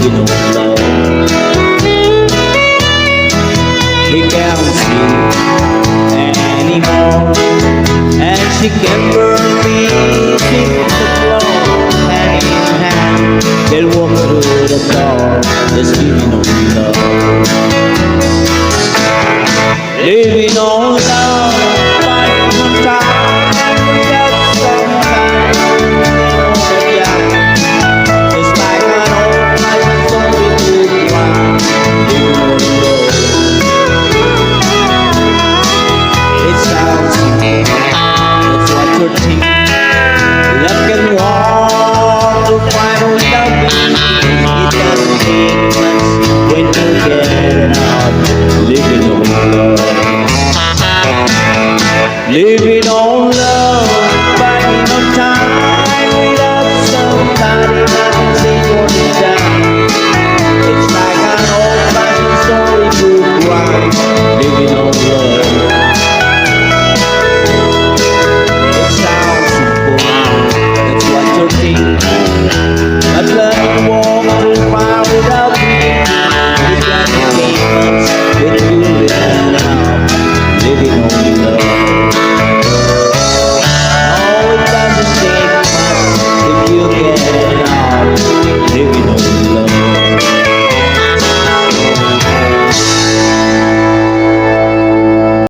living on love. He can't sleep anymore, and she can burn me to the floor. Hand in hand, they'll walk through the door, just living on love. Living on love, fighting on time, without sometimes, yeah. It's like an old man, so we do one, living on love. It sounds simple, that's what you're thinking. Love can walk to find out loving. It doesn't take much when you get it out, living on love. Living on love, buying no time without somebody, nothing